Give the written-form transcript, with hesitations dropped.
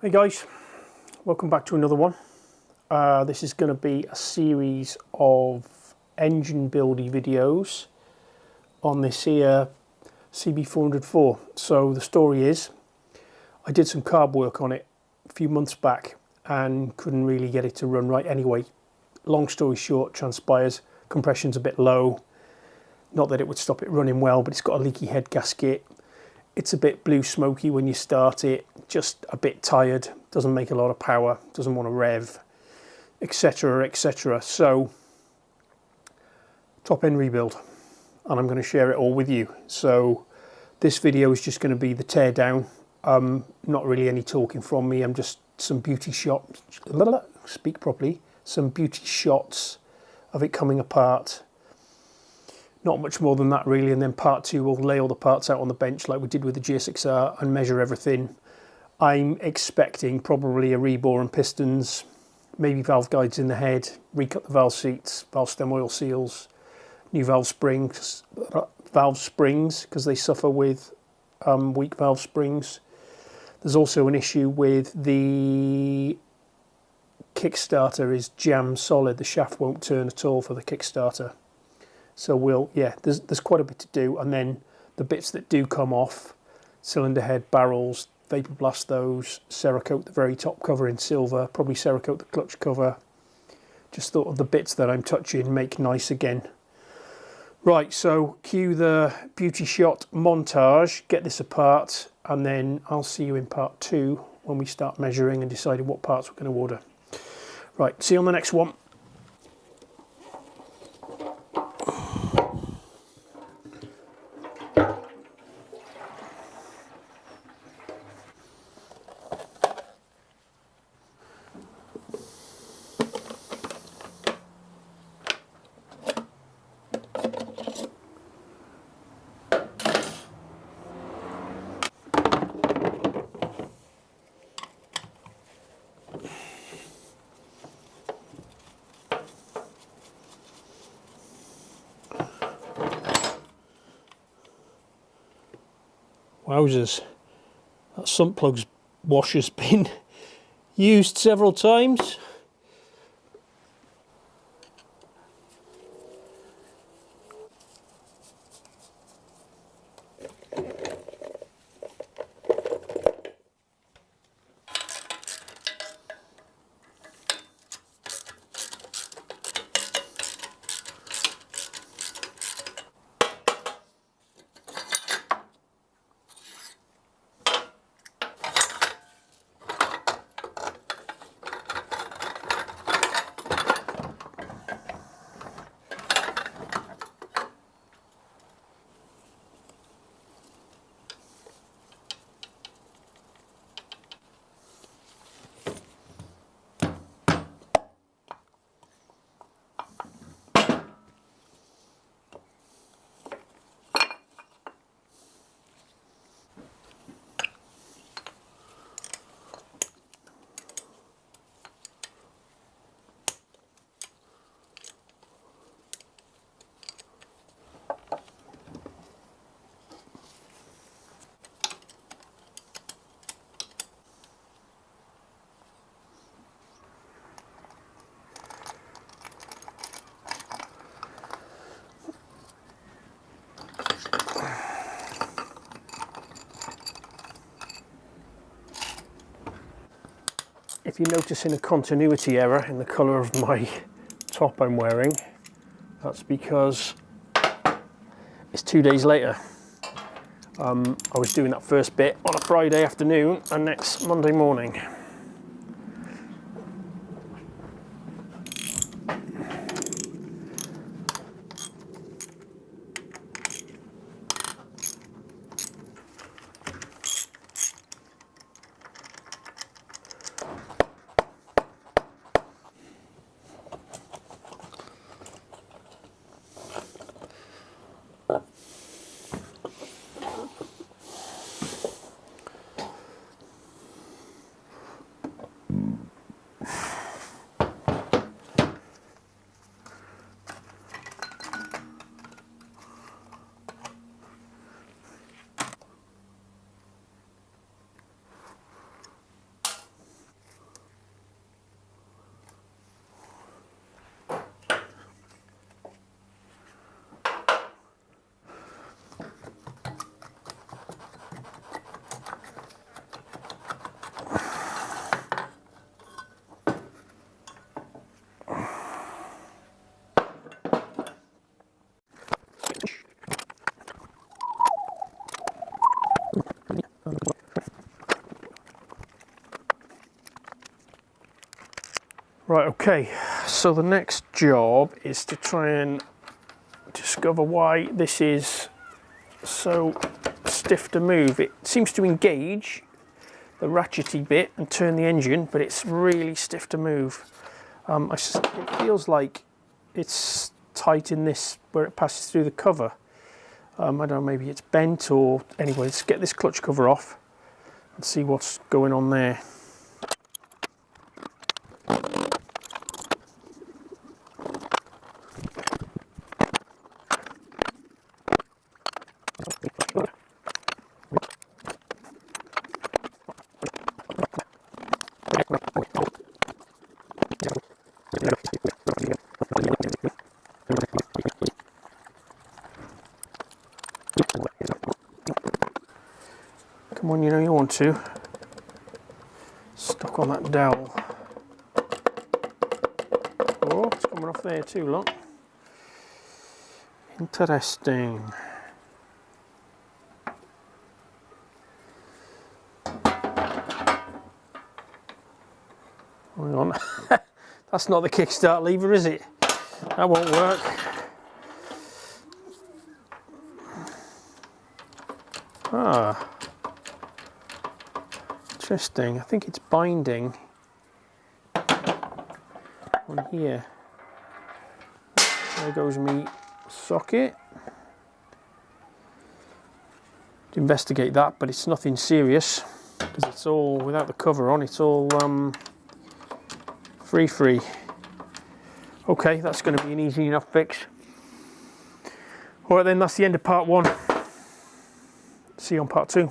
Hey guys, welcome back to another one. This is going to be a series of engine buildy videos on this here CB400 So the story is, I did some carb work on it a few months back and couldn't really get it to run right anyway. Long story short, transpires, compression's a bit low. Not that it would stop it running well, but it's got a leaky head gasket. It's a bit blue smoky when you start it, just a bit tired, doesn't make a lot of power, doesn't want to rev, etc, etc. So, top end rebuild, and I'm going to share it all with you. So this video is just going to be the tear down, not really any talking from me, I'm just some beauty shots, speak properly, some beauty shots of it coming apart. Not much more than that really, and then part two we'll lay all the parts out on the bench like we did with the GSXR and measure everything. I'm expecting probably a rebore and pistons, maybe valve guides in the head, recut the valve seats, valve stem oil seals, new valve springs because they suffer with weak valve springs. There's also an issue with the kickstarter is jam solid, the shaft won't turn at all for the kickstarter. So there's quite a bit to do, and then the bits that do come off, cylinder head, barrels, vapor blast those, Cerakote the very top cover in silver, probably Cerakote the clutch cover. Just thought of the bits that I'm touching make nice again. Right, so cue the beauty shot montage, get this apart, and then I'll see you in part two when we start measuring and deciding what parts we're going to order. Right, see you on the next one. Wowzers, that sump plug's washer's been used several times. If you're noticing a continuity error in the colour of my top I'm wearing, that's because it's 2 days later. I was doing that first bit on a Friday afternoon and next Monday morning. Right, okay, so the next job is to try and discover why this is so stiff to move. It seems to engage the ratchety bit and turn the engine, but it's really stiff to move. It feels like it's tight in this where it passes through the cover. I don't know, maybe it's bent, or anyway, let's get this clutch cover off and see what's going on there. Come on, you know you want to. Stuck on that dowel. Oh, it's coming off there too, look. Interesting. Hang on. That's not the kickstart lever, is it? That won't work. Ah. Interesting. I think it's binding on here. There goes me socket. To investigate that, but it's nothing serious because it's all without the cover on. It's all free. Okay, that's going to be an easy enough fix. All right then, that's the end of part 1. See you on part 2.